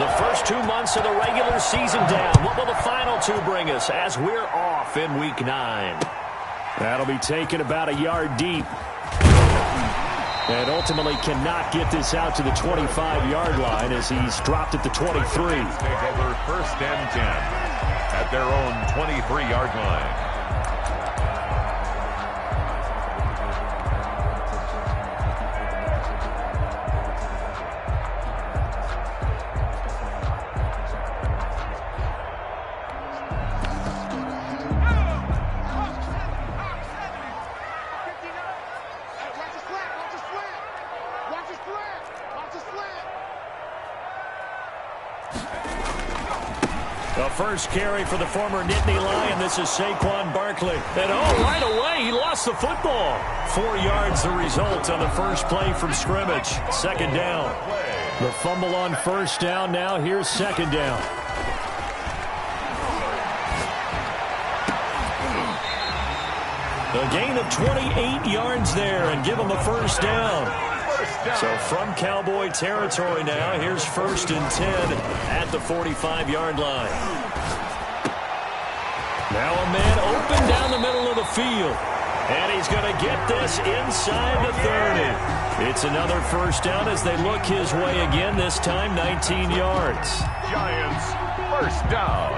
The first 2 months of the regular season down. What will the final two bring us as we're off in Week 9? That'll be taken about a yard deep. And ultimately cannot get this out to the 25-yard line as he's dropped at the 23. Take over 1st and 10 at their own 23-yard line. The first carry for the former Nittany Lion. This is Saquon Barkley. And right away, he lost the football. 4 yards the result on the first play from scrimmage. 2nd down. The fumble on 1st down. Now here's 2nd down. A gain of 28 yards there and give him a 1st down. So from Cowboy territory now, here's 1st and 10 at the 45-yard line. Now a man open down the middle of the field. And he's going to get this inside the 30. It's another 1st down as they look his way again, this time 19 yards. Giants, 1st down.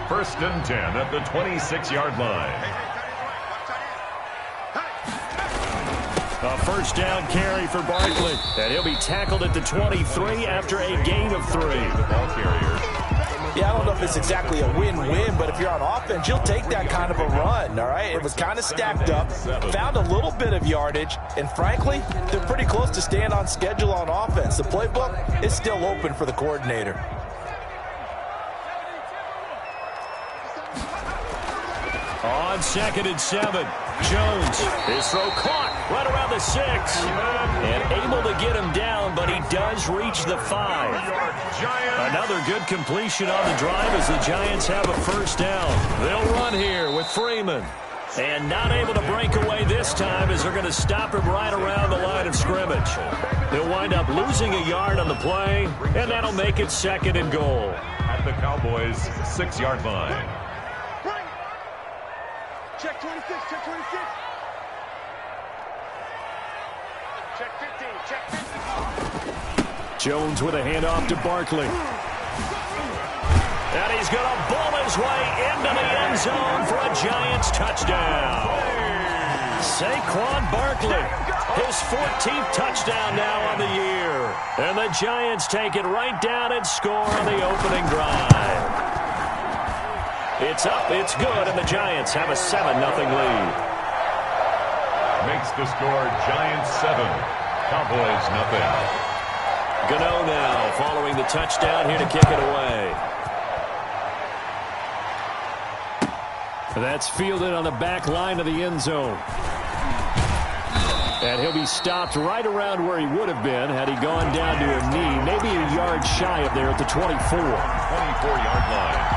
1st and 10 at the 26-yard line. A 1st down carry for Barkley. And he'll be tackled at the 23 after a gain of 3. The ball carrier. Yeah, I don't know if it's exactly a win-win, but if you're on offense, you'll take that kind of a run, all right? It was kind of stacked up, found a little bit of yardage, and frankly, they're pretty close to staying on schedule on offense. The playbook is still open for the coordinator. On 2nd and 7, Jones. His throw caught right around the 6. And able to get him down, but he does reach the 5. Another good completion on the drive as the Giants have a 1st down. They'll run here with Freeman. And not able to break away this time as they're going to stop him right around the line of scrimmage. They'll wind up losing a yard on the play, and that'll make it 2nd and goal. At the Cowboys' 6-yard line. Check 26, check 26. Check 15, check 15. Jones with a handoff to Barkley. And he's going to ball his way into the end zone for a Giants touchdown. Saquon Barkley, his 14th touchdown now on the year. And the Giants take it right down and score on the opening drive. It's up, it's good, and the Giants have a 7-0 lead. Makes the score Giants 7, Cowboys 0. Gano now following the touchdown here to kick it away. That's fielded on the back line of the end zone. And he'll be stopped right around where he would have been had he gone down to a knee, maybe a yard shy of there at the 24. 24-yard line.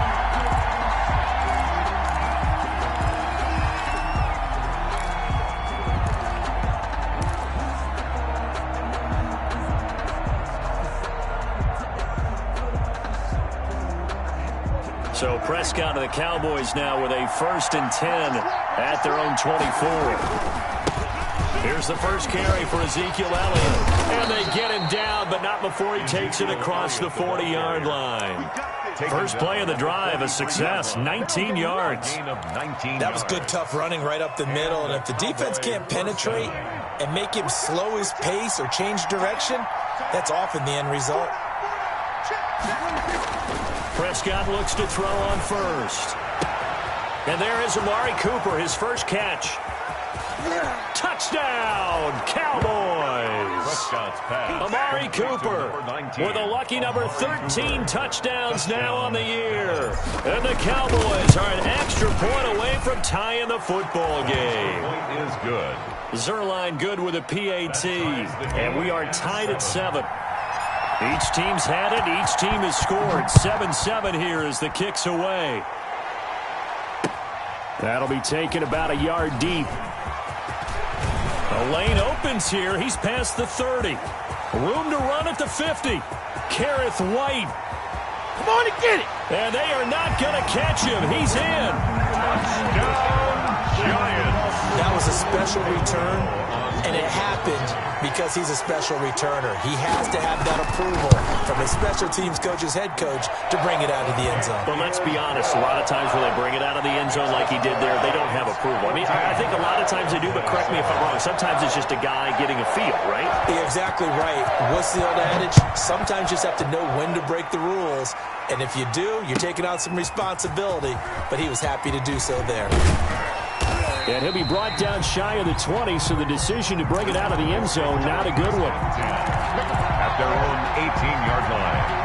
So Prescott and the Cowboys now with a 1st and 10 at their own 24. Here's the first carry for Ezekiel Elliott. And they get him down, but not before he takes it across the 40-yard line. First play of the drive, a success, 19 yards. That was good, tough running right up the middle. And if the defense can't penetrate and make him slow his pace or change direction, that's often the end result. Prescott looks to throw on 1st. And there is Amari Cooper, his first catch. Touchdown, Cowboys! Prescott's pass. Amari Cooper with a lucky number 13 touchdowns now on the year. And the Cowboys are an extra point away from tying the football game. Point is good. Zerline good with a PAT. And we are tied at 7. Each team's had it. Each team has scored. 7-7 here as the kick's away. That'll be taken about a yard deep. The lane opens here. He's past the 30. Room to run at the 50. Kareth White. Come on and get it. And they are not going to catch him. He's in. Touchdown, Giants. That was a special return, and it happened because he's a special returner. He has to have that approval from his special teams coach's head coach to bring it out of the end zone. But let's be honest, a lot of times when they bring it out of the end zone like he did there, they don't have approval. I mean, I think a lot of times they do, but correct me if I'm wrong. Sometimes it's just a guy getting a feel, right? You're exactly right. What's the old adage? Sometimes you just have to know when to break the rules, and if you do, you're taking on some responsibility, but he was happy to do so there. And he'll be brought down shy of the 20, so the decision to bring it out of the end zone, not a good one. At their own 18-yard line.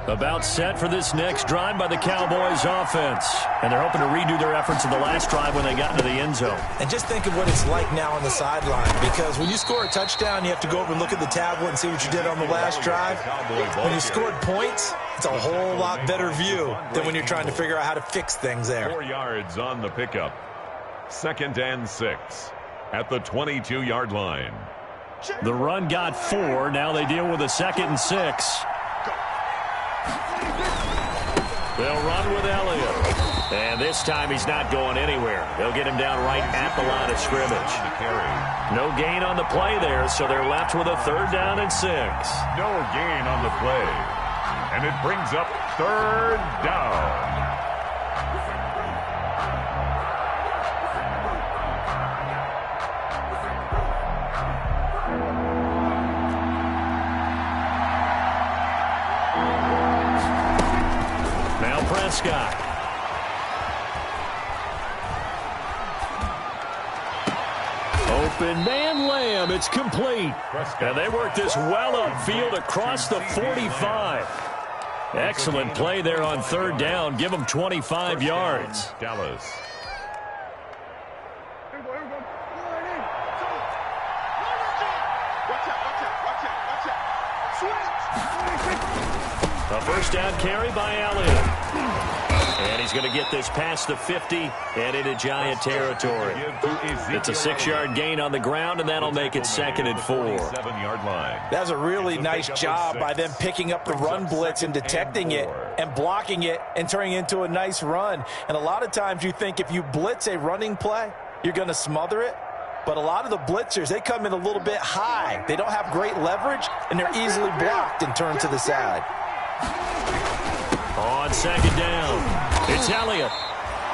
About set for this next drive by the Cowboys offense. And they're hoping to redo their efforts in the last drive when they got into the end zone. And just think of what it's like now on the sideline, because when you score a touchdown, you have to go over and look at the tablet and see what you did on the last drive. When you scored points, it's a whole lot better view than when you're trying to figure out how to fix things there. 4 yards on the pickup. 2nd and 6 at the 22-yard line. The run got 4. Now they deal with a 2nd and 6. They'll run with Elliott. And this time he's not going anywhere. They'll get him down right at the line of scrimmage. No gain on the play there, so they're left with a 3rd down and 6. No gain on the play. And it brings up 3rd down. Prescott. Open man Lamb. It's complete. And they work this well upfield across the 45. Excellent play there on 3rd down. Give them 25 yards. Dallas. A 1st down carry by Elliott. And he's going to get this past the 50 and into Giant territory. It's a 6-yard gain on the ground, and that'll make it 2nd and 4. 7-yard line. That was a really nice job by them picking up the run blitz and detecting it and blocking it and turning it into a nice run. And a lot of times you think if you blitz a running play, you're going to smother it. But a lot of the blitzers, they come in a little bit high. They don't have great leverage, and they're easily blocked and turned to the side. On 2nd down, it's Elliott.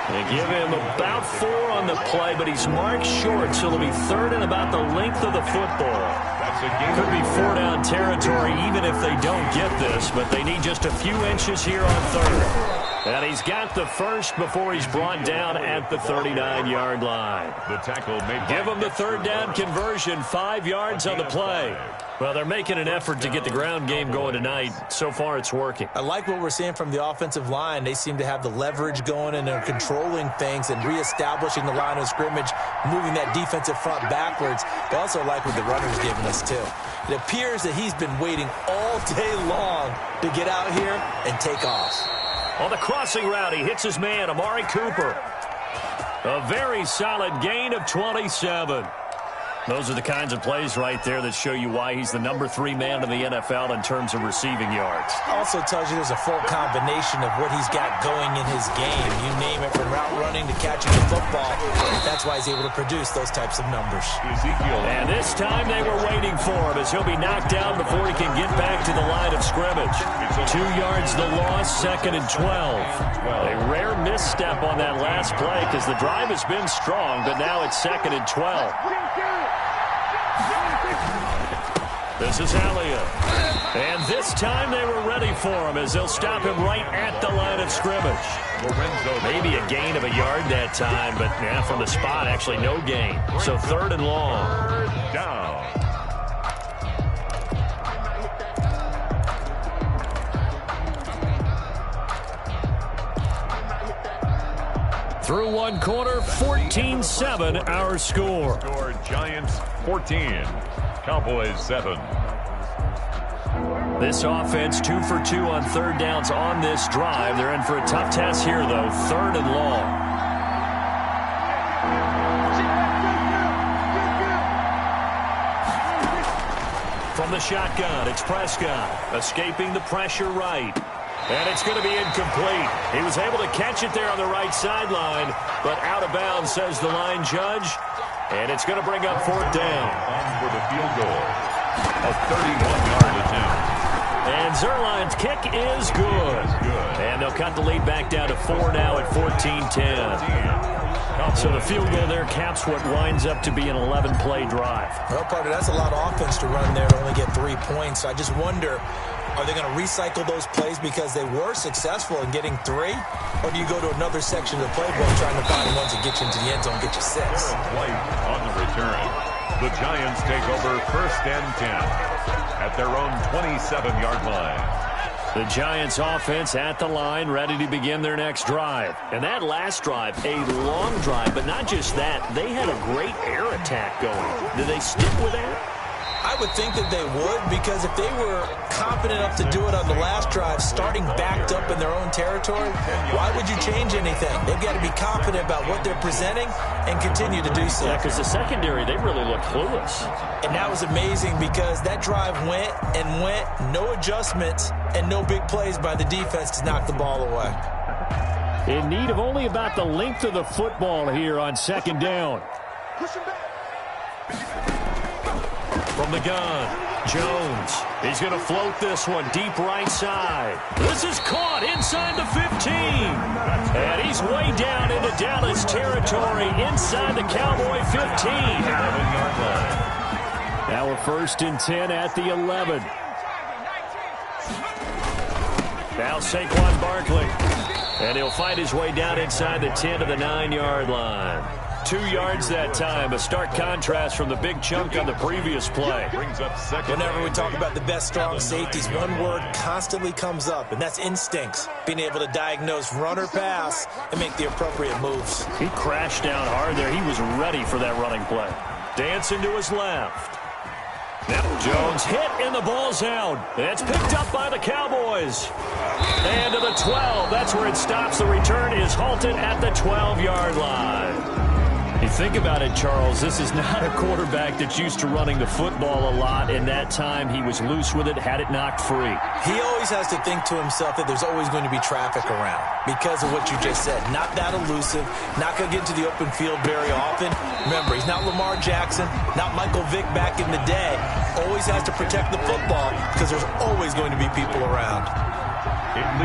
They give him about 4 on the play, but he's marked short, so it'll be 3rd and about the length of the football. Could be 4-down territory even if they don't get this, but they need just a few inches here on 3rd. And he's got the 1st before he's brought down at the 39-yard line. The tackle made. Give him the 3rd down conversion, 5 yards on the play. Well, they're making an effort to get the ground game going tonight. So far, it's working. I like what we're seeing from the offensive line. They seem to have the leverage going, and they're controlling things and reestablishing the line of scrimmage, moving that defensive front backwards. But I also like what the runner's giving us, too. It appears that he's been waiting all day long to get out here and take off. On the crossing route, he hits his man, Amari Cooper. A very solid gain of 27. Those are the kinds of plays right there that show you why he's the number 3 man in the NFL in terms of receiving yards. Also tells you there's a full combination of what he's got going in his game. You name it, from route running to catching the football. That's why he's able to produce those types of numbers. And this time they were waiting for him as he'll be knocked down before he can get back to the line of scrimmage. 2 yards the loss, 2nd and 12. A rare misstep on that last play because the drive has been strong, but now it's 2nd and 12. This is Elliott. And this time they were ready for him as they'll stop him right at the line of scrimmage. Maybe a gain of a yard that time, but yeah, from the spot, actually no gain. So 3rd and long. Down. Through one quarter, 14-7 our score. Giants 14. Cowboys 7. This offense 2 for 2 on third downs on this drive. They're in for a tough task here, though. 3rd and long. From the shotgun, it's Prescott. Escaping the pressure right. And it's going to be incomplete. He was able to catch it there on the right sideline, but out of bounds, says the line judge. And it's going to bring up 4th down. For the field goal. A 31-yard attempt. And Zuerlein's kick is good. And they'll cut the lead back down to 4 now at 14-10. So the field goal there caps what winds up to be an 11-play drive. Well, partner, that's a lot of offense to run there to only get 3 points. I just wonder, are they going to recycle those plays because they were successful in getting 3? Or do you go to another section of the playbook trying to find ones that get you into the end zone, get you 6? Play on the return. The Giants take over 1st and 10 at their own 27-yard line. The Giants offense at the line, ready to begin their next drive. And that last drive, a long drive, but not just that. They had a great air attack going. Did they stick with that? I would think that they would, because if they were confident enough to do it on the last drive, starting backed up in their own territory, why would you change anything? They've got to be confident about what they're presenting and continue to do so. Yeah, because the secondary, they really looked clueless. And that was amazing because that drive went and went, no adjustments and no big plays by the defense to knock the ball away. In need of only about the length of the football here on 2nd down. Push him back. From the gun, Jones. He's going to float this one deep right side. This is caught inside the 15. And he's way down into Dallas territory inside the Cowboy 15. Now we're 1st and 10 at the 11. Now Saquon Barkley. And he'll fight his way down inside the 10 to the 9-yard line. 2 yards that time, a stark contrast from the big chunk on the previous play. Whenever we talk about the best strong safeties, one word constantly comes up, and that's instincts. Being able to diagnose run or pass and make the appropriate moves. He crashed down hard there. He was ready for that running play. Dancing to his left. Now Jones hit and the ball's out. It's picked up by the Cowboys. And to the 12. That's where it stops. The return is halted at the 12-yard line. You think about it, Charles, this is not a quarterback that's used to running the football a lot. In that time, he was loose with it, had it knocked free. He always has to think to himself that there's always going to be traffic around because of what you just said. Not that elusive, not going to get into the open field very often. Remember, he's not Lamar Jackson, not Michael Vick back in the day. Always has to protect the football because there's always going to be people around.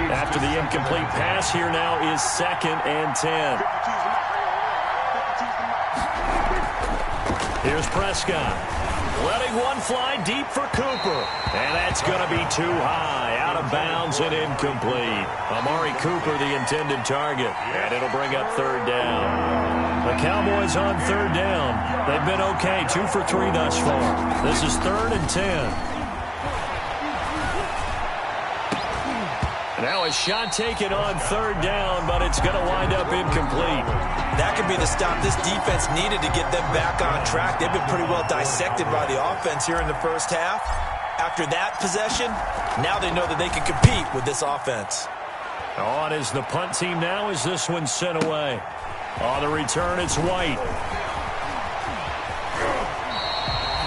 After the incomplete pass, here now is 2nd and 10. Here's Prescott. Letting one fly deep for Cooper. And that's going to be too high. Out of bounds and incomplete. Amari Cooper, the intended target. And it'll bring up 3rd down. The Cowboys on 3rd down. They've been okay. 2 for 3 thus far. This is 3rd and 10. Now a shot taken on 3rd down, but it's going to wind up incomplete. That could be the stop this defense needed to get them back on track. They've been pretty well dissected by the offense here in the first half. After that possession, now they know that they can compete with this offense. On is the punt team now as this one's sent away. On the return, it's White.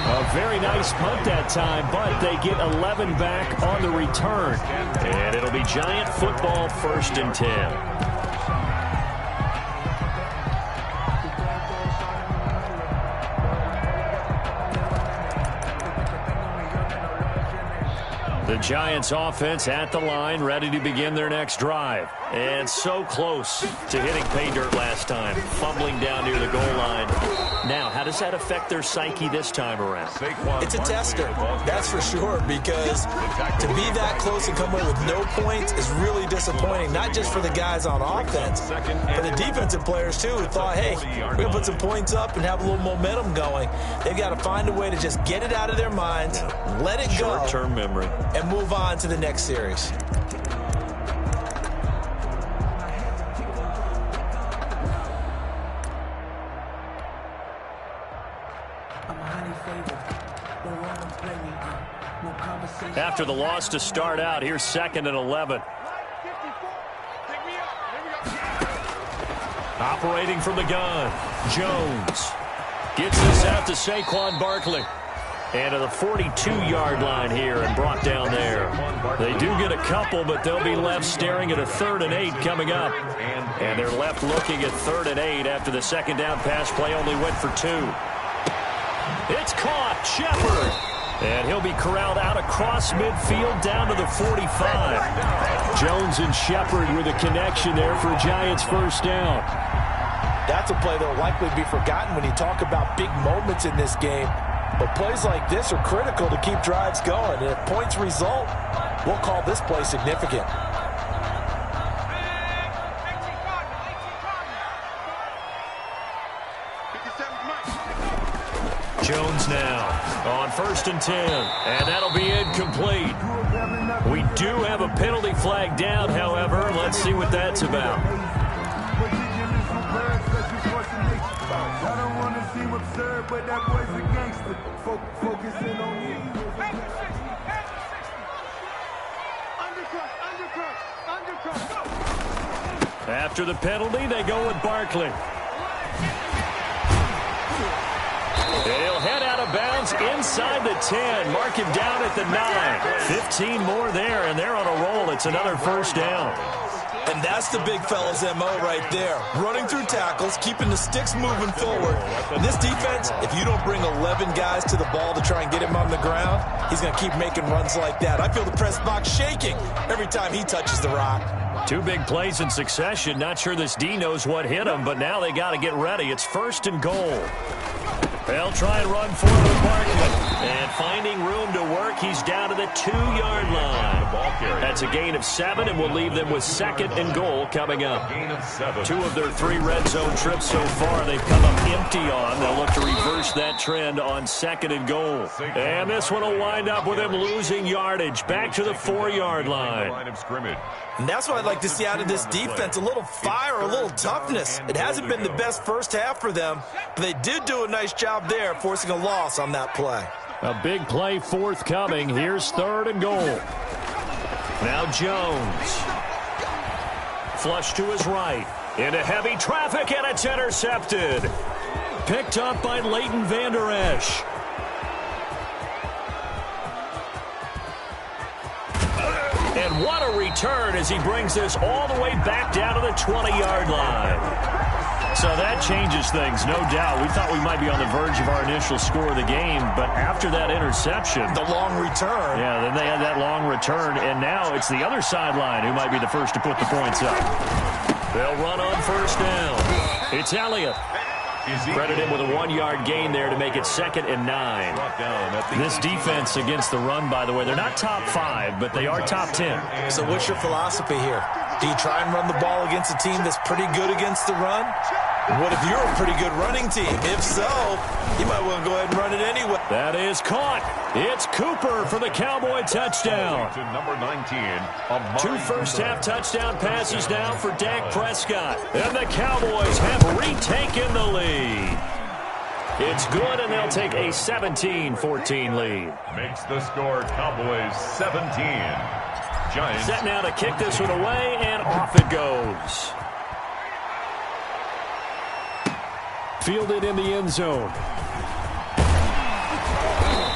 A very nice punt that time, but they get 11 back on the return. And it'll be Giant football 1st and 10. The Giants offense at the line, ready to begin their next drive. And so close to hitting pay dirt last time, fumbling down near the goal line. Now, how does that affect their psyche this time around? It's a tester, that's for sure, because to be that close and come away with no points is really disappointing, not just for the guys on offense, but the defensive players, too, who thought, hey, we're going to put some points up and have a little momentum going. They've got to find a way to just get it out of their minds, let it go. Short-term memory. And move on to the next series. after the loss to start out. Here's 2nd and 11. Operating from the gun, Jones gets this out to Saquon Barkley. And to the 42-yard line here and brought down there. They do get a couple, but they'll be left staring at a 3rd and 8 coming up. And they're left looking at 3rd and 8 after the second down pass play only went for 2. It's caught, Shepard. And he'll be corralled out across midfield down to the 45. Jones and Shepard with a connection there for Giants first down. That's a play that will likely be forgotten when you talk about big moments in this game. But plays like this are critical to keep drives going. And if points result, we'll call this play significant. Jones now on 1st and 10. And that'll be incomplete. We do have a penalty flag down, however. Let's see what that's about. But that boy's a gangster. Focusing on you. Undercut. After the penalty, they go with Barkley. He'll head out of bounds inside the 10. Mark him down at the 9. 15 more there, and they're on a roll. It's another first down. And that's the big fella's MO right there. Running through tackles, keeping the sticks moving forward. In this defense, if you don't bring 11 guys to the ball to try and get him on the ground, he's going to keep making runs like that. I feel the press box shaking every time he touches the rock. 2 big plays in succession. Not sure this D knows what hit him, but now they got to get ready. It's 1st and goal. They'll try and run forward with Barkley. And finding room to work, he's down to the 2-yard line. That's a gain of 7, and we'll leave them with 2nd and goal coming up. 2 of their 3 red zone trips so far they've come up empty on. They'll look to reverse that trend on 2nd and goal. And this one will wind up with him losing yardage. Back to the 4-yard line. And that's what I'd like to see out of this defense, a little fire, a little toughness. It hasn't been the best first half for them, but they did do a nice job there, forcing a loss on that play. A big play forthcoming. Here's 3rd and goal. Now Jones. Flush to his right. Into heavy traffic, and it's intercepted. Picked up by Leighton Vander Esch. And what a return as he brings this all the way back down to the 20-yard line. So that changes things, no doubt. We thought we might be on the verge of our initial score of the game, but after that interception... The long return. Yeah, then they had that long return, and now it's the other sideline who might be the first to put the points up. They'll run on 1st down. It's Elliott. Credit him with a 1-yard gain there to make it 2nd and 9. This defense against the run, by the way, they're not top 5, but they are top 10. So what's your philosophy here? Do you try and run the ball against a team that's pretty good against the run? What if you're a pretty good running team? If so, you might want to go ahead and run it anyway. That is caught. It's Cooper for the Cowboy touchdown. To number 19. 2 first-half touchdown passes now for Dak Prescott. And the Cowboys have retaken the lead. It's good, and they'll take a 17-14 lead. Makes the score Cowboys 17. Giants. Set now to kick this one away, and off it goes. Fielded in the end zone.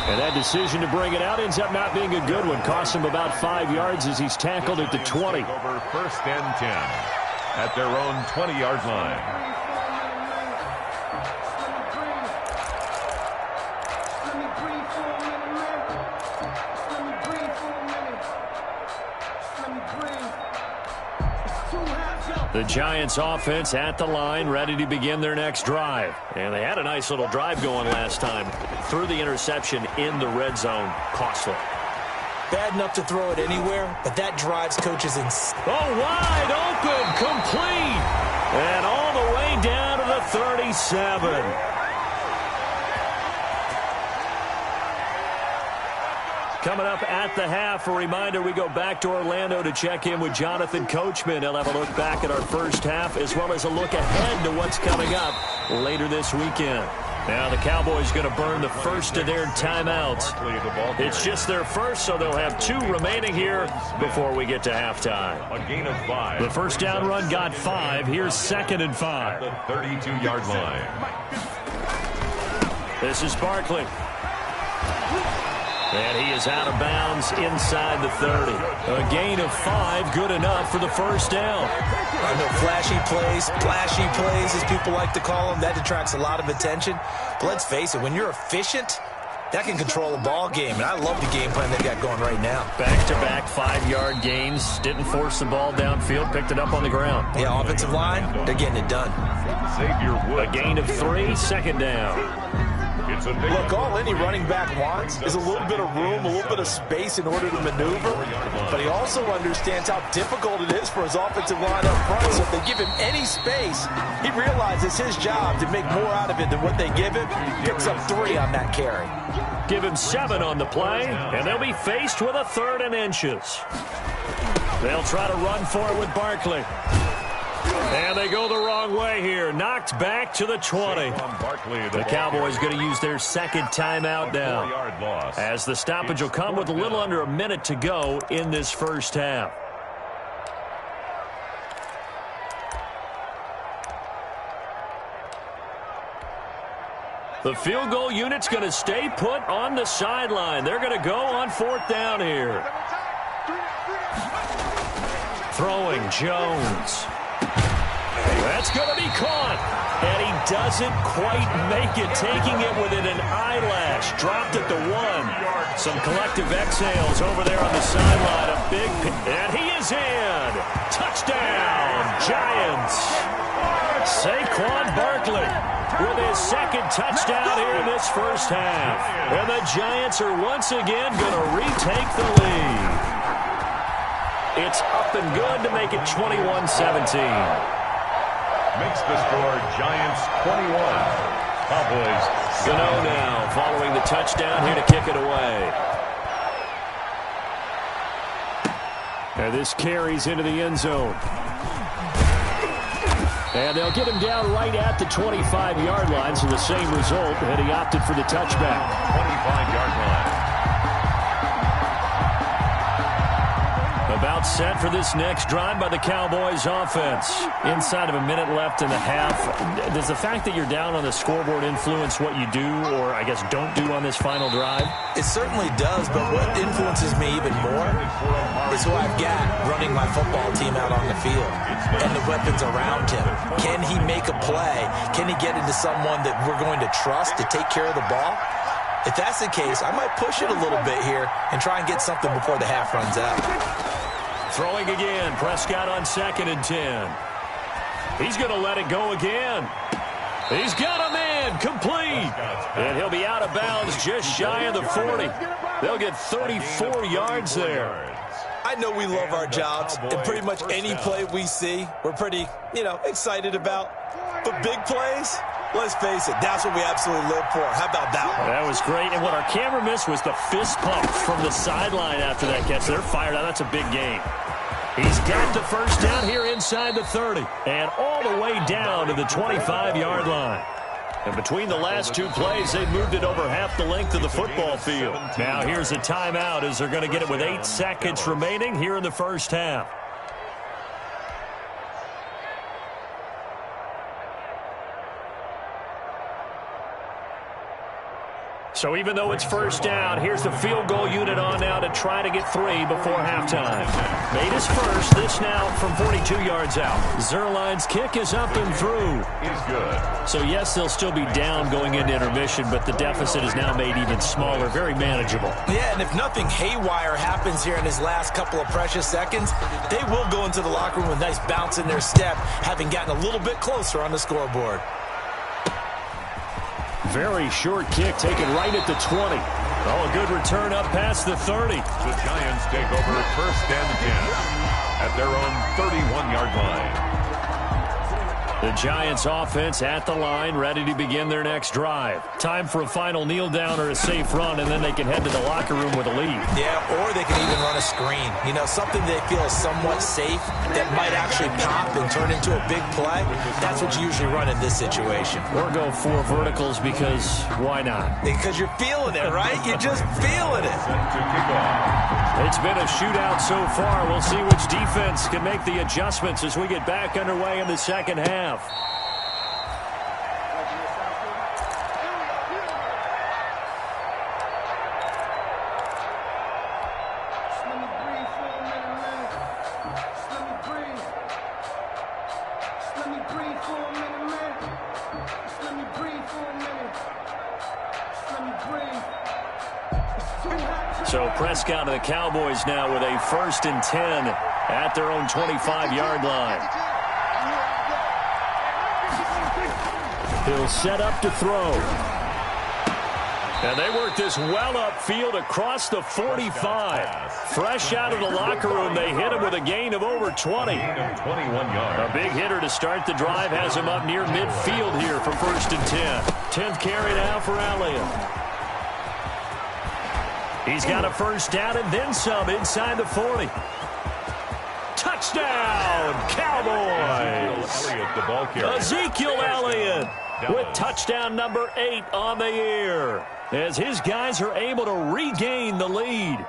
And that decision to bring it out ends up not being a good one. Cost him about 5 yards as he's tackled at the 20. Over 1st and 10 at their own 20-yard line. The Giants offense at the line, ready to begin their next drive. And they had a nice little drive going last time. Threw the interception in the red zone. Costly. Bad enough to throw it anywhere, but that drives coaches in. Oh, wide open, complete. And all the way down to the 37. Coming up at the half, a reminder, we go back to Orlando to check in with Jonathan Coachman. He'll have a look back at our first half as well as a look ahead to what's coming up later this weekend. Now the Cowboys going to burn the first of their timeouts. It's just their first, so they'll have 2 remaining here before we get to halftime. A gain of 5. The first down run got 5. Here's 2nd and 5. The 32-yard line. This is Barkley. And he is out of bounds inside the 30. A gain of 5, good enough for the first down. I know flashy plays, as people like to call them, that attracts a lot of attention. But let's face it, when you're efficient, that can control a ball game. And I love the game plan they've got going right now. Back-to-back 5-yard gains. Didn't force the ball downfield. Picked it up on the ground. Yeah, offensive line, they're getting it done. A gain of 3, 2nd down. Look, all any running back wants is a little bit of room, a little bit of space in order to maneuver. But he also understands how difficult it is for his offensive line up front. So if they give him any space, he realizes his job to make more out of it than what they give him. Picks up 3 on that carry. Give him 7 on the play, and they'll be faced with a 3rd and inches. They'll try to run for it with Barkley. And they go the wrong way here. Knocked back to the 20. The Cowboys going to use their 2nd timeout now, as the stoppage will come with a little under a minute to go in this first half. The field goal unit's going to stay put on the sideline. They're going to go on 4th down here. Throwing Jones. That's going to be caught. And he doesn't quite make it, taking it within an eyelash. Dropped at the 1. Some collective exhales over there on the sideline. A big and he is in. Touchdown, Giants. Saquon Barkley with his 2nd touchdown here in this first half. And the Giants are once again going to retake the lead. It's up and good to make it 21-17. Makes the score Giants 21. Cowboys. Gano now following the touchdown here to kick it away. And this carries into the end zone. And they'll get him down right at the 25-yard line, so the same result, and he opted for the touchback. 25-yard line. About set for this next drive by the Cowboys offense. Inside of a minute left in the half. Does the fact that you're down on the scoreboard influence what you do, or I guess don't do on this final drive? It certainly does, but what influences me even more is who I've got running my football team out on the field and the weapons around him. Can he make a play? Can he get into someone that we're going to trust to take care of the ball? If that's the case, I might push it a little bit here and try and get something before the half runs out. Throwing again. Prescott on 2nd and 10. He's going to let it go again. He's got a man complete. And he'll be out of bounds just shy of the 40. They'll get 34 yards there. I know we love our jobs, and pretty much any play we see, we're pretty, excited about. But big plays, let's face it, that's what we absolutely live for. How about that one? That was great. And what our camera missed was the fist pump from the sideline after that catch. They're fired out. That's a big game. He's got the first down here inside the 30. And all the way down to the 25-yard line. And between the last 2 plays, they've moved it over half the length of the football field. Now here's a timeout as they're going to get it with 8 seconds remaining here in the first half. So even though it's first down, here's the field goal unit on now to try to get 3 before halftime. Made his first, this now from 42 yards out. Zerline's kick is up and through. He's good. So yes, they'll still be down going into intermission, but the deficit is now made even smaller, very manageable. Yeah, and if nothing haywire happens here in his last couple of precious seconds, they will go into the locker room with a nice bounce in their step, having gotten a little bit closer on the scoreboard. Very short kick taken right at the 20. Oh, a good return up past the 30. The Giants take over first and 10 at their own 31-yard line. The Giants offense at the line, ready to begin their next drive. Time for a final kneel down or a safe run, and then they can head to the locker room with a lead. Yeah, or they can even run a screen. You know, something they feel is somewhat safe that might actually pop and turn into a big play. That's what you usually run in this situation. Or go 4 verticals because why not? Because you're feeling it, right? You're just feeling it. It's been a shootout so far. We'll see which defense can make the adjustments as we get back underway in the second half. So Prescott and the Cowboys now with a 1st and 10 at their own 25-yard line. He'll set up to throw. And they work this well upfield across the 45. Fresh out of the locker room, they hit him with a gain of over 20. A big hitter to start the drive has him up near midfield here for 1st and 10. 10th carry now for Elliott. He's got a 1st down and then some inside the 40. Touchdown, Cowboys! Ezekiel Elliott with touchdown number 8 on the year as his guys are able to regain the lead.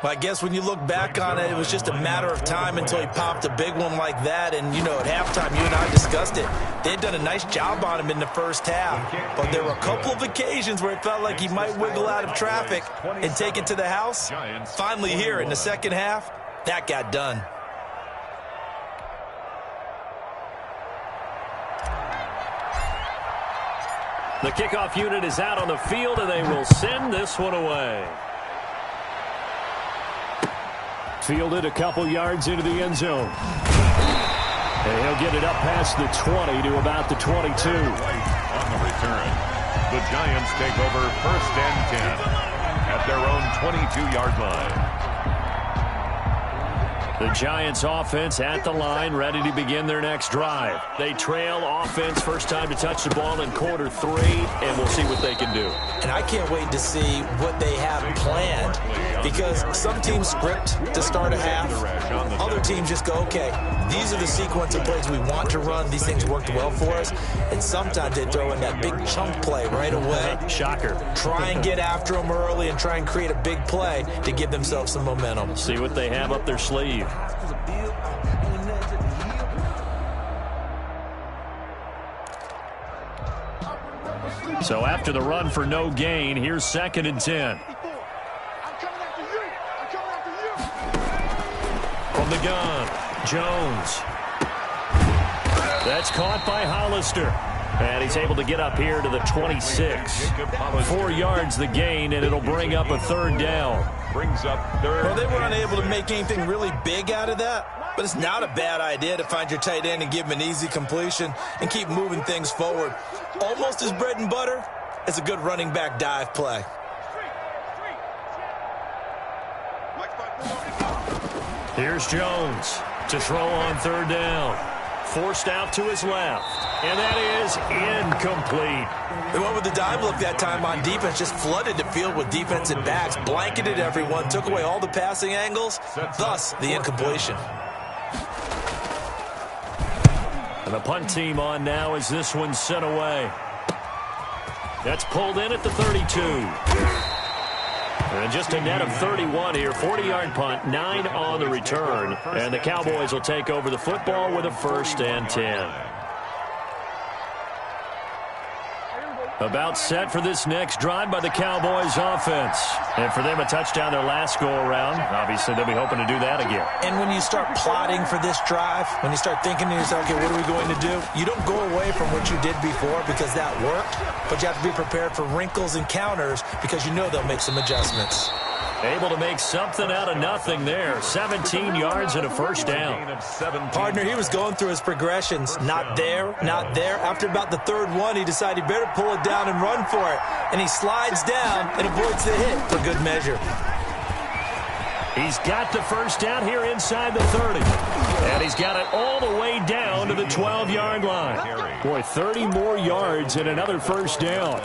Well, I guess when you look back on it, it was just a matter of time until he popped a big one like that. And, you know, at halftime, you and I discussed it. They had done a nice job on him in the first half. But there were a couple of occasions where it felt like he might wiggle out of traffic and take it to the house. Finally here in the second half, that got done. The kickoff unit is out on the field, and they will send this one away. Fielded a couple yards into the end zone. And he'll get it up past the 20 to about the 22. On the return, the Giants take over 1st and 10 at their own 22-yard line. The Giants offense at the line, ready to begin their next drive. They trail offense, first time to touch the ball in quarter 3, and we'll see what they can do. And I can't wait to see what they have planned, because some teams script to start a half. Other teams just go, okay, these are the sequence of plays we want to run. These things worked well for us. And sometimes they throw in that big chunk play right away. Shocker. Try and get after them early and try and create a big play to give themselves some momentum. See what they have up their sleeve. So after the run for no gain, here's 2nd and 10. From the gun, Jones. That's caught by Hollister. And he's able to get up here to the 26. 4 yards the gain, and it'll bring up a 3rd down. Brings up 3rd. Well, they were unable to make anything really big out of that, but it's not a bad idea to find your tight end and give him an easy completion and keep moving things forward. Almost as bread and butter as a good running back dive play. Here's Jones to throw on 3rd down. Forced out to his left, and that is incomplete. They went with the dive look that time on defense, just flooded the field with defensive backs, blanketed everyone, took away all the passing angles, thus the incompletion. And the punt team on now as this one's sent away. That's pulled in at the 32. And just a net of 31 here. 40-yard punt, 9 on the return. And the Cowboys will take over the football with a 1st and 10. About set for this next drive by the Cowboys offense. And for them, a touchdown their last go-around. Obviously, they'll be hoping to do that again. And when you start plotting for this drive, when you start thinking to yourself, okay, what are we going to do? You don't go away from what you did before because that worked, but you have to be prepared for wrinkles and counters because you know they'll make some adjustments. Able to make something out of nothing there. 17 yards and a 1st down. Partner, he was going through his progressions. Not there, not there. After about the 3rd one, he decided he better pull it down and run for it. And he slides down and avoids the hit for good measure. He's got the 1st down here inside the 30. And he's got it all the way down to the 12-yard line. Boy, 30 more yards and another first down.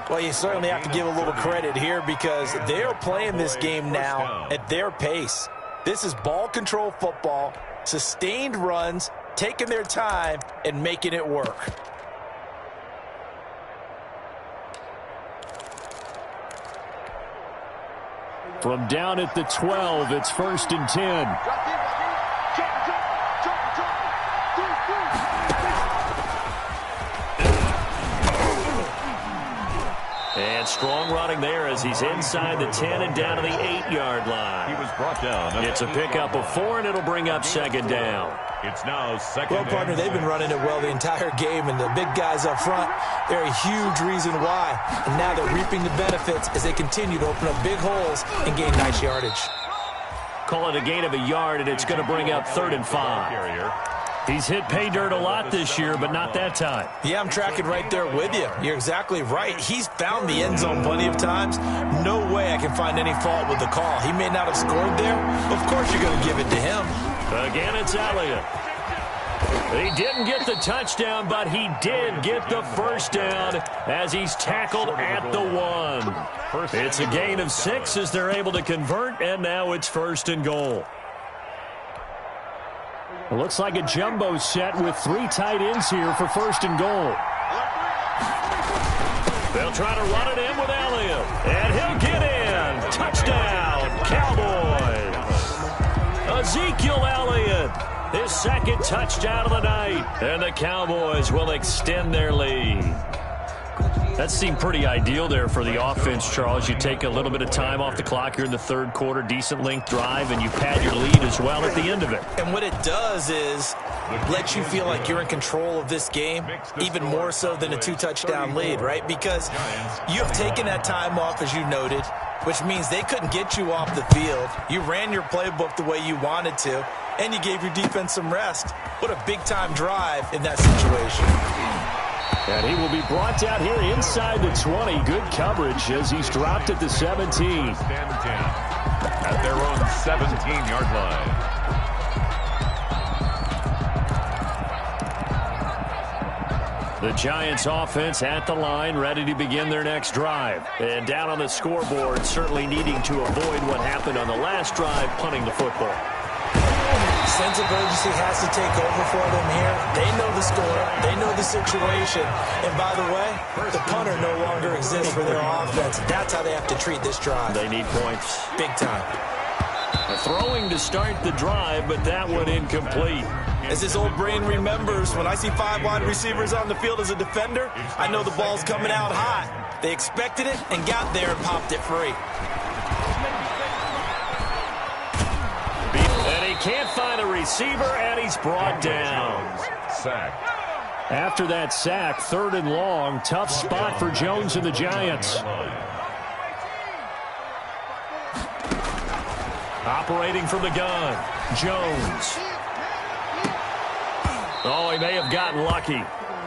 Well, you certainly have to give a little credit here because they're playing this game now at their pace. This is ball control football, sustained runs, taking their time, and making it work. From down at the 12, it's 1st and 10. And strong running there as he's inside the 10 and down to the 8-yard line. He was brought down. It's a pickup of 4, and it'll bring up 2nd down. It's now 2nd. Well, partner, they've been running it well the entire game, and the big guys up front, they're a huge reason why. And now they're reaping the benefits as they continue to open up big holes and gain nice yardage. Call it a gain of a yard, and it's going to bring up 3rd and 5. He's hit pay dirt a lot this year, but not that time. Yeah, I'm tracking right there with you. You're exactly right. He's found the end zone plenty of times. No way I can find any fault with the call. He may not have scored there. Of course you're going to give it to him. Again, it's Elliott. He didn't get the touchdown, but he did get the first down as he's tackled at the 1. It's a gain of 6 as they're able to convert, and now it's 1st and goal. It looks like a jumbo set with 3 tight ends here for 1st and goal. They'll try to run it in with Elliott, and he'll get in. Touchdown, Cowboys. Ezekiel Elliott, his 2nd touchdown of the night, and the Cowboys will extend their lead. That seemed pretty ideal there for the offense, Charles. You take a little bit of time off the clock here in the 3rd quarter, decent length drive, and you pad your lead as well at the end of it. And what it does is let you feel like you're in control of this game, even more so than a 2-touchdown lead, right? Because you have taken that time off, as you noted, which means they couldn't get you off the field. You ran your playbook the way you wanted to, and you gave your defense some rest. What a big-time drive in that situation. And he will be brought down here inside the 20. Good coverage as he's dropped at the 17. At their own 17-yard line. The Giants offense at the line, ready to begin their next drive. And down on the scoreboard, certainly needing to avoid what happened on the last drive, punting the football. Sense of urgency has to take over for them here. They know the score. They know the situation. And by the way, the punter no longer exists for their offense. That's how they have to treat this drive. They need points. Big time. Throwing to start the drive, but that one incomplete. As his old brain remembers, when I see 5 wide receivers on the field as a defender, I know the ball's coming out hot. They expected it and got there and popped it free. Can't find a receiver, and he's brought down. Sack. After that sack, 3rd and long. Tough spot for Jones and the Giants. Operating from the gun, Jones. Oh, he may have gotten lucky.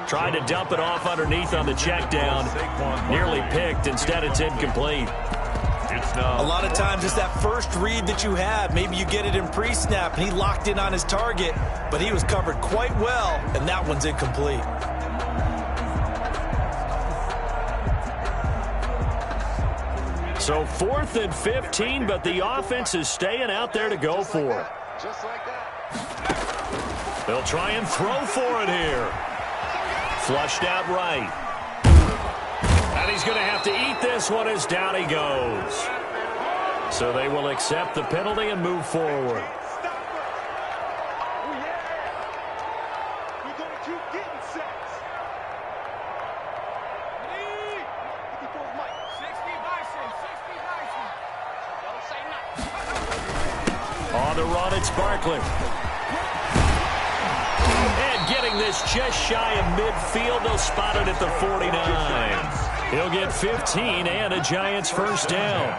Tried to dump it off underneath on the check down. Nearly picked. Instead, it's incomplete. A lot of times it's that first read that you have. Maybe you get it in pre-snap, and he locked in on his target, but he was covered quite well, and that one's incomplete. So 4th and 15, but the offense is staying out there to go for it. Just like that. They'll try and throw for it here. Flushed out right. And he's going to have to eat this one as down he goes. So they will accept the penalty and move forward. On the run, it's Barkley. And getting this just shy of midfield, they'll spot it at the 49. He'll get 15 and a Giants first down.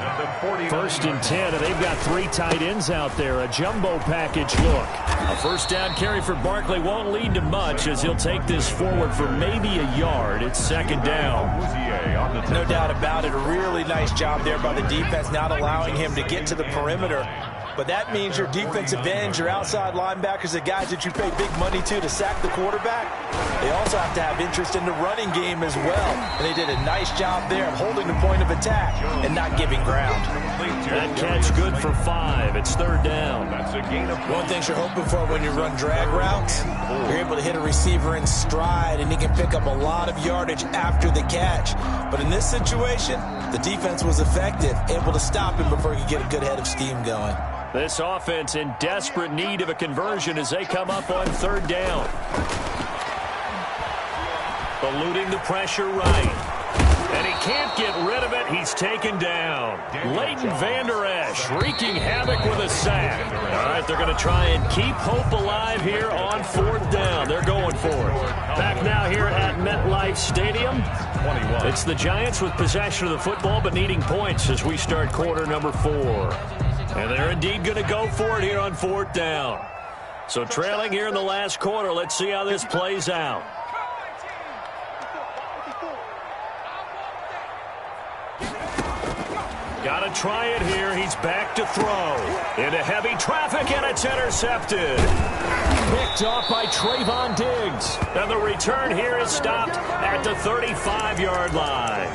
1st and 10, and they've got 3 tight ends out there. A jumbo package look. A first down carry for Barkley won't lead to much as he'll take this forward for maybe a yard. It's 2nd down. No doubt about it. A really nice job there by the defense, not allowing him to get to the perimeter. but that means your defensive ends, your outside linebackers, the guys that you pay big money to sack the quarterback, they also have to have interest in the running game as well. And they did a nice job there of holding the point of attack and not giving ground. That catch good for 5. It's third down. That's a gain of One thing you're hoping for when you run drag routes, you're able to hit a receiver in stride, and he can pick up a lot of yardage after the catch. But in this situation, the defense was effective, able to stop him before he could get a good head of steam going. This offense in desperate need of a conversion as they come up on third down. Eluding the pressure right. And he can't get rid of it. He's taken down. Leighton Vander Esch wreaking havoc with a sack. All right, they're going to try and keep hope alive here on fourth down. They're going for it. Back now here at MetLife Stadium. 21. It's the Giants with possession of the football but needing points as we start quarter number 4. And they're indeed going to go for it here on fourth down. So trailing here in the last quarter. Let's see how this plays out. Got to try it here. He's back to throw. Into heavy traffic, and it's intercepted. Picked off by Trayvon Diggs. And the return here is stopped at the 35-yard line.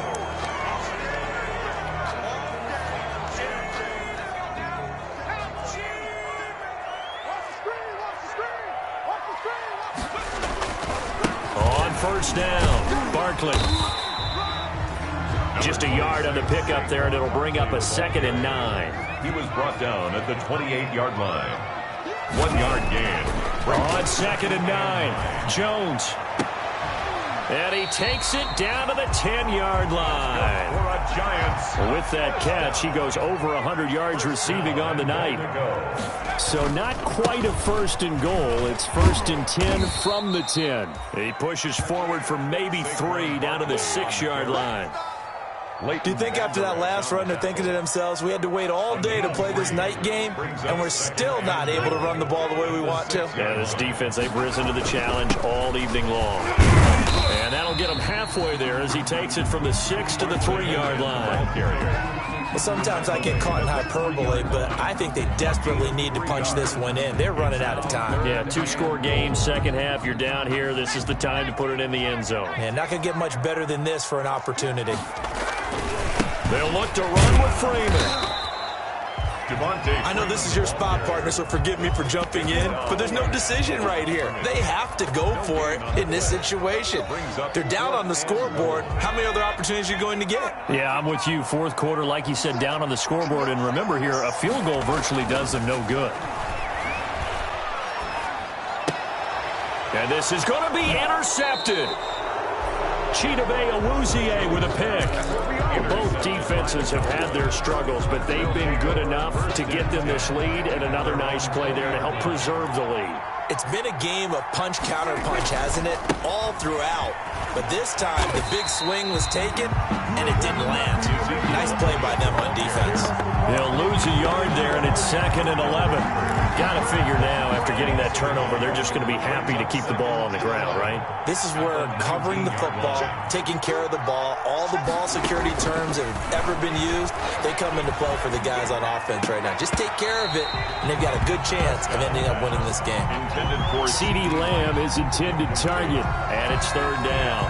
On first down, Barkley. Just a yard on the pickup there, and it'll bring up a 2nd and 9. He was brought down at the 28-yard line. 1 yard gain. On 2nd and 9, Jones. And he takes it down to the 10-yard line. For a Giants. With that catch, he goes over 100 yards receiving on the night. So not quite a 1st and goal. It's 1st and 10 from the 10. He pushes forward for maybe 3 down to the 6-yard line. Do you think after that last run they're thinking to themselves, we had to wait all day to play this night game, and we're still not able to run the ball the way we want to? Yeah, this defense, they've risen to the challenge all evening long. And that'll get him halfway there as he takes it from the 6 to the 3-yard line. Well, sometimes I get caught in hyperbole, but I think they desperately need to punch this one in. They're running out of time. Yeah, 2-score game, second half. You're down here. This is the time to put it in the end zone. And not going to get much better than this for an opportunity. They'll look to run with Freeman. I know this is your spot, partner, so forgive me for jumping in, but there's no decision right here. They have to go for it in this situation. They're down on the scoreboard. How many other opportunities are you going to get? Yeah, I'm with you. Fourth quarter, like you said, down on the scoreboard. And remember here, a field goal virtually does them no good. And this is going to be intercepted. Chidobe Awuzie with a pick. Both defenses have had their struggles, but they've been good enough to get them this lead, and another nice play there to help preserve the lead. It's been a game of punch-counter-punch, hasn't it? All throughout. But this time, the big swing was taken, and it didn't land. Nice play by them on defense. They'll lose a yard there, and it's 2nd and 11. Got to figure now, after getting that turnover, they're just going to be happy to keep the ball on the ground, right? This is where covering the football, taking care of the ball, all the ball security terms that have ever been used, they come into play for the guys on offense right now. Just take care of it, and they've got a good chance of ending up winning this game. CeeDee Lamb is intended target, and it's 3rd down.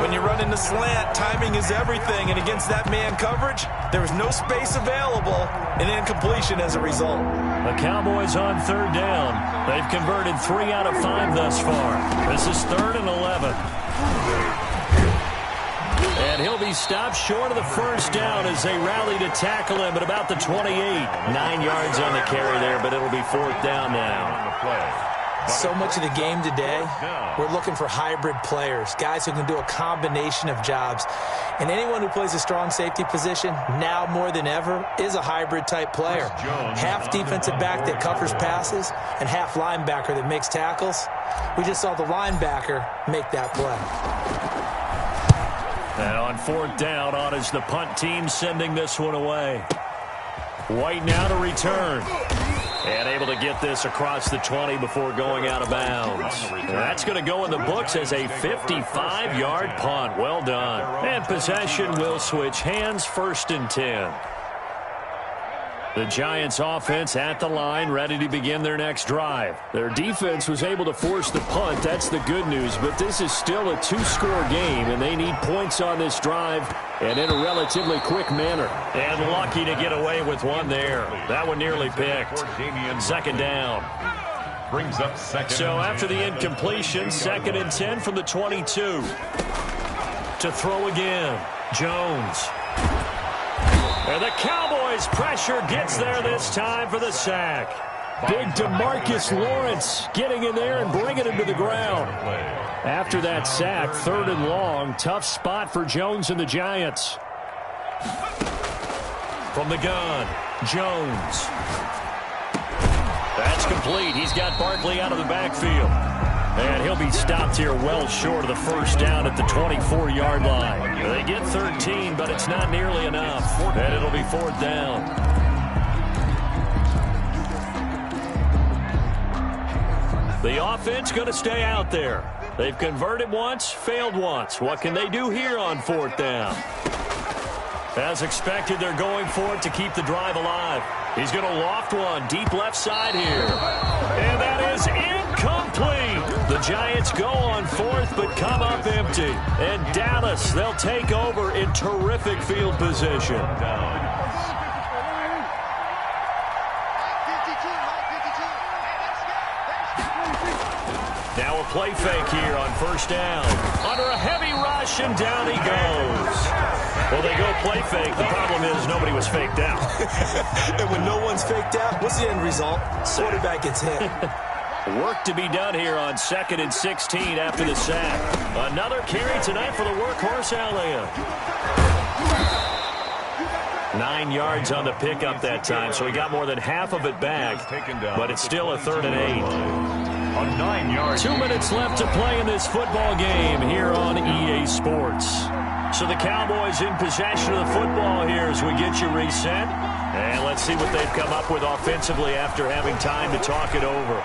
When you run in the slant, timing is everything, and against that man coverage, there was no space available, and incompletion as a result. The Cowboys on 3rd down. They've converted 3 out of 5 thus far. This is 3rd and 11. And he'll be stopped short of the 1st down as they rally to tackle him at about the 28. 9 yards on the carry there, but it'll be 4th down now. So much of the game today, we're looking for hybrid players, guys who can do a combination of jobs. And anyone who plays a strong safety position, now more than ever, is a hybrid-type player. Half defensive back that covers passes and half linebacker that makes tackles. We just saw the linebacker make that play. And on 4th down, on is the punt team sending this one away. White now to return. And able to get this across the 20 before going out of bounds. And that's going to go in the books as a 55-yard punt. Well done. And possession will switch hands, 1st and 10. The Giants offense at the line, ready to begin their next drive. Their defense was able to force the punt. That's the good news, but this is still a two-score game, and they need points on this drive and in a relatively quick manner. And lucky to get away with one there. That one nearly picked. Second down. Brings up second. So after the incompletion, 2nd and 10 from the 22. To throw again, Jones. And the Cowboys' pressure gets there this time for the sack. Big DeMarcus Lawrence getting in there and bringing him to the ground. After that sack, 3rd and long, tough spot for Jones and the Giants. From the gun, Jones. That's complete. He's got Barkley out of the backfield. And he'll be stopped here well short of the first down at the 24-yard line. They get 13, but it's not nearly enough. And it'll be 4th down. The offense going to stay out there. They've converted once, failed once. What can they do here on 4th down? As expected, they're going for it to keep the drive alive. He's going to loft one deep left side here. And that is incomplete. The Giants go on 4th but come up empty. And Dallas, they'll take over in terrific field position. Now a play fake here on 1st down. Under a heavy rush, and down he goes. Well, they go play fake. The problem is nobody was faked out. And when no one's faked out, what's the end result? Quarterback gets hit. Work to be done here on 2nd and 16 after the sack. Another carry tonight for the workhorse Elliott. 9 yards on the pickup that time, so he got more than half of it back. But it's still a 3rd and 8. A 9-yard. 2 minutes left to play in this football game here on EA Sports. So the Cowboys in possession of the football here as we get you reset. And let's see what they've come up with offensively after having time to talk it over.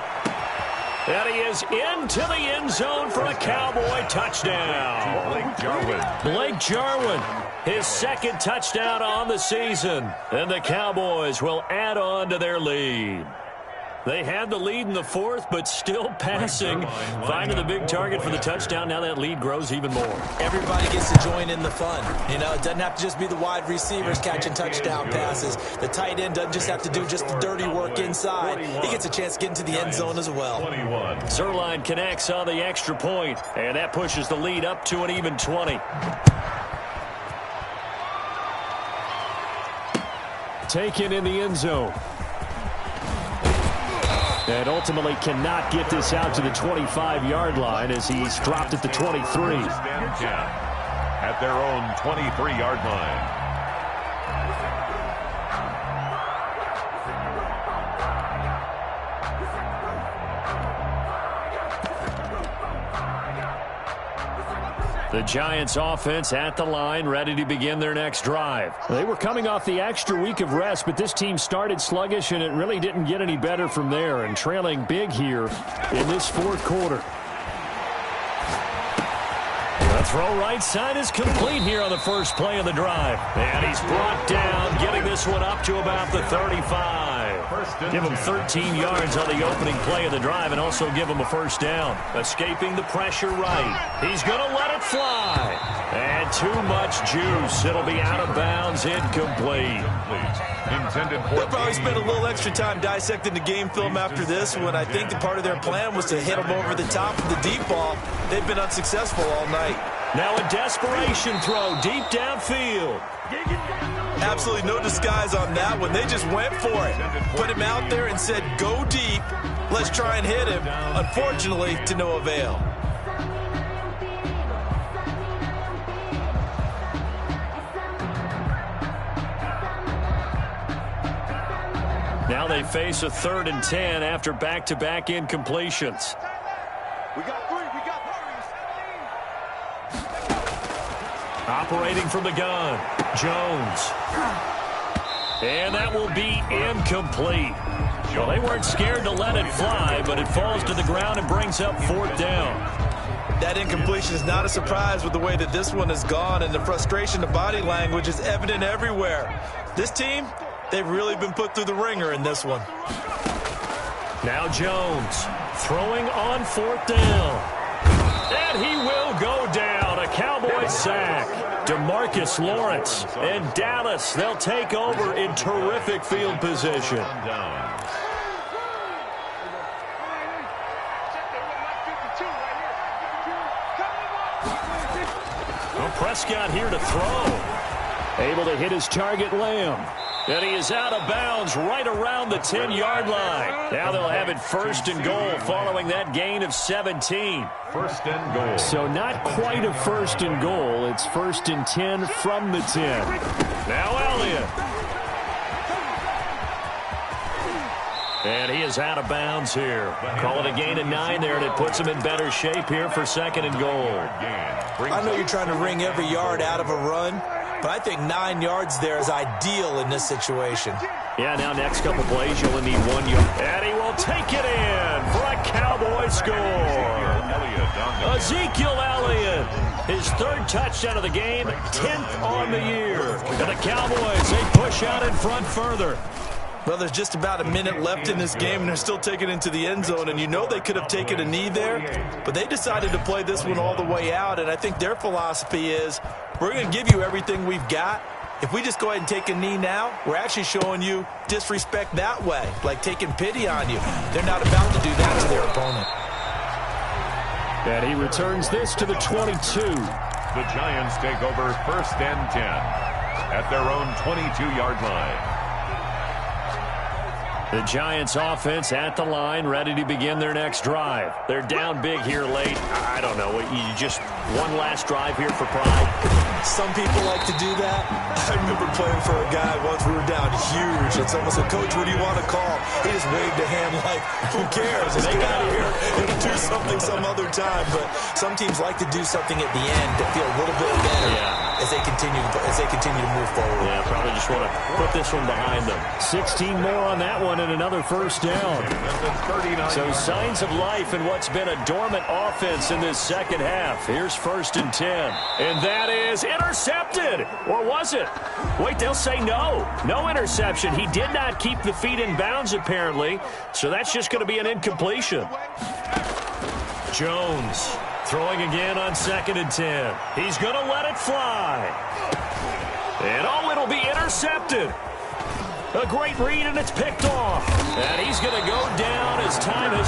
And he is into the end zone for a Cowboy touchdown. Blake Jarwin, his 2nd touchdown on the season. And the Cowboys will add on to their lead. They had the lead in the 4th, but still passing. Finding the big target for the touchdown. Now that lead grows even more. Everybody gets to join in the fun. You know, it doesn't have to just be the wide receivers catching touchdown passes. The tight end doesn't just have to do just the dirty work inside. He gets a chance to get into the end zone as well. Zerline connects on the extra point, and that pushes the lead up to an even 20. Taken in the end zone. And ultimately cannot get this out to the 25-yard line as he's dropped at the 23. At their own 23-yard line. The Giants offense at the line, ready to begin their next drive. They were coming off the extra week of rest, but this team started sluggish, and it really didn't get any better from there, and trailing big here in this 4th quarter. The throw right side is complete here on the first play of the drive. And he's brought down, getting this one up to about the 35. Give him 13 yards on the opening play of the drive and also give him a 1st down. Escaping the pressure right. He's going to let it fly. And too much juice. It'll be out of bounds, incomplete. They'll probably spend a little extra time dissecting the game film after this when I think the part of their plan was to hit them over the top of the deep ball. They've been unsuccessful all night. Now a desperation throw deep downfield. Absolutely no disguise on that one. They just went for it. Put him out there and said, go deep. Let's try and hit him. Unfortunately, to no avail. Now they face a 3rd and 10 after back-to-back incompletions. We got 3. Operating from the gun, Jones. And that will be incomplete. Well, they weren't scared to let it fly, but it falls to the ground and brings up 4th down. That incompletion is not a surprise with the way that this one has gone, and the frustration, the body language is evident everywhere. This team, they've really been put through the ringer in this one. Now Jones throwing on 4th down. And he will go down. A Cowboys sack. DeMarcus Lawrence and Dallas, they'll take over in terrific field position. Well, Prescott here to throw. Able to hit his target, Lamb. And he is out of bounds right around the 10-yard line. Now they'll have it 1st and goal following that gain of 17. 1st and goal. So not quite a 1st and goal. It's 1st and 10 from the 10. Now Elliott. And he is out of bounds here. Call it a gain of 9 there, and it puts him in better shape here for 2nd and goal. I know you're trying to wring every yard out of a run, but I think 9 yards there is ideal in this situation. Yeah, now next couple plays, you'll only need 1 yard. And he will take it in for a Cowboy score. Ezekiel Elliott, his 3rd touchdown of the game, 10th on the year. And the Cowboys, they push out in front further. Well, there's just about a minute left in this game, and they're still taking it into the end zone. And you know they could have taken a knee there, but they decided to play this one all the way out. And I think their philosophy is, we're going to give you everything we've got. If we just go ahead and take a knee now, we're actually showing you disrespect that way, like taking pity on you. They're not about to do that to their opponent. And he returns this to the 22. The Giants take over 1st and 10 at their own 22-yard line. The Giants offense at the line, ready to begin their next drive. They're down big here late. I don't know. You just one last drive here for pride. Some people like to do that. I remember playing for a guy once. We were down huge, and someone said, "Coach, what do you want to call?" He just waved a hand like, "Who cares? Let's get out of here and do something some other time." But some teams like to do something at the end to feel a little bit better as they continue to move forward. Yeah, probably just want to put this one behind them. 16 more on that one and another 1st down. So signs of life in what's been a dormant offense in this 2nd half. Here's 1st and 10. And that is intercepted. Or was it? Wait, they'll say no. No interception. He did not keep the feet in bounds, apparently. So that's just going to be an incompletion. Jones throwing again on 2nd and 10. He's going to let it fly. And it'll be intercepted. A great read, and it's picked off. And he's going to go down as time has